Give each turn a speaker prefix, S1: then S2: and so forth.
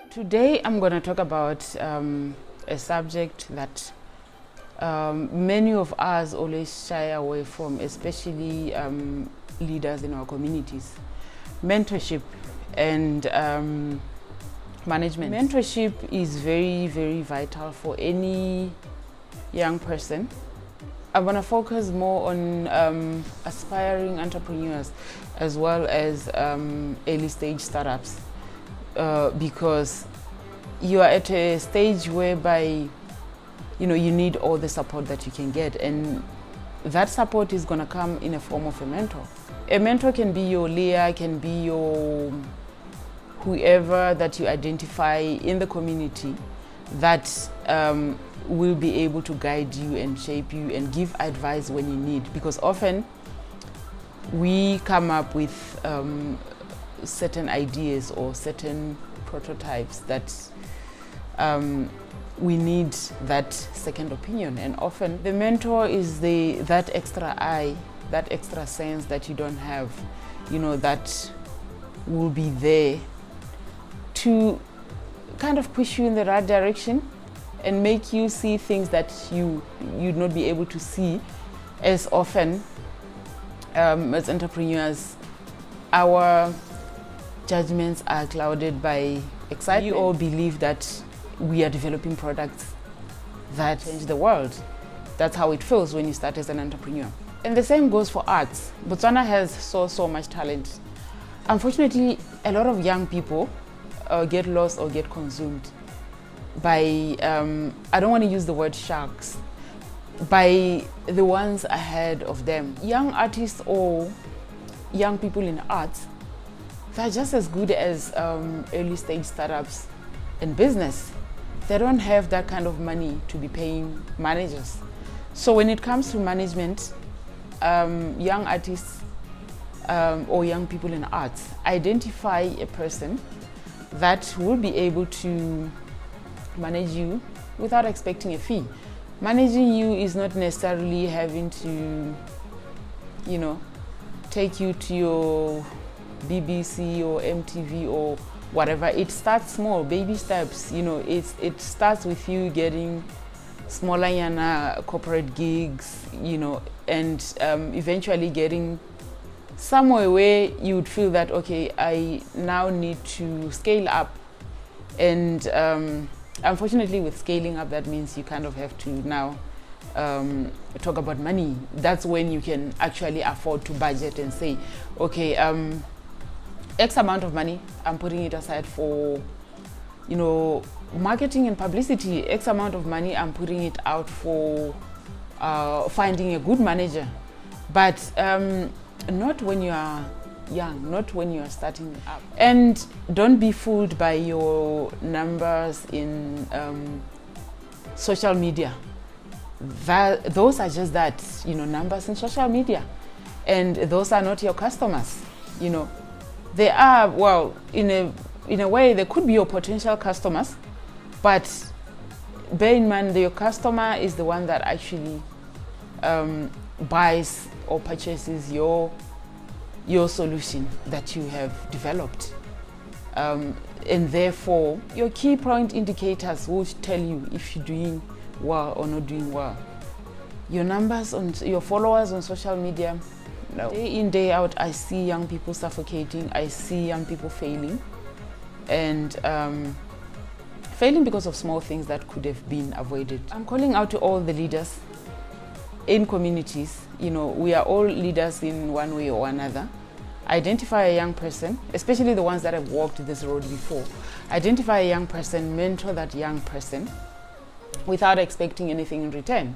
S1: Today I'm going to talk about a subject that many of us always shy away from, especially leaders in our communities. Mentorship and management. Mentorship is very, very vital for any young person. I'm going to focus more on aspiring entrepreneurs as well as early stage startups because you are at a stage whereby you need all the support that you can get, and that support is going to come in a form of a mentor. A mentor can be your leader, can be your whoever that you identify in the community that will be able to guide you and shape you and give advice when you need, because often we come up with certain ideas or certain prototypes that we need that second opinion, and often the mentor is that extra eye, that extra sense that you don't have, that will be there to kind of push you in the right direction and make you see things that you'd not be able to see as often. As entrepreneurs, our judgments are clouded by excitement. We all believe that we are developing products that change the world. That's how it feels when you start as an entrepreneur. And the same goes for arts. Botswana has so much talent. Unfortunately, a lot of young people get lost or get consumed by, I don't want to use the word sharks, by the ones ahead of them. Young artists or young people in arts, they're just as good as early stage startups in business. They don't have that kind of money to be paying managers. So when it comes to management, young artists or young people in arts, identify a person that will be able to manage you without expecting a fee. Managing you is not necessarily having to, take you to your BBC or MTV or whatever. It starts small, baby steps. It starts with you getting smaller corporate gigs, and eventually getting somewhere where you would feel that, okay, I now need to scale up. And unfortunately, with scaling up, that means you kind of have to now talk about money. That's when you can actually afford to budget and say, okay, X amount of money, I'm putting it aside for, marketing and publicity. X amount of money, I'm putting it out for finding a good manager. But not when you are young, not when you are starting up. And don't be fooled by your numbers in social media. Those are just that, numbers in social media. And those are not your customers, They are, well, in a way, they could be your potential customers, but bear in mind that your customer is the one that actually buys or purchases your solution that you have developed. And therefore, your key point indicators will tell you if you're doing well or not doing well. Your numbers on your followers on social media, no. Day in, day out, I see young people suffocating. I see young people failing. And failing because of small things that could have been avoided. I'm calling out to all the leaders in communities. We are all leaders in one way or another. Identify a young person, especially the ones that have walked this road before. Identify a young person, mentor that young person without expecting anything in return.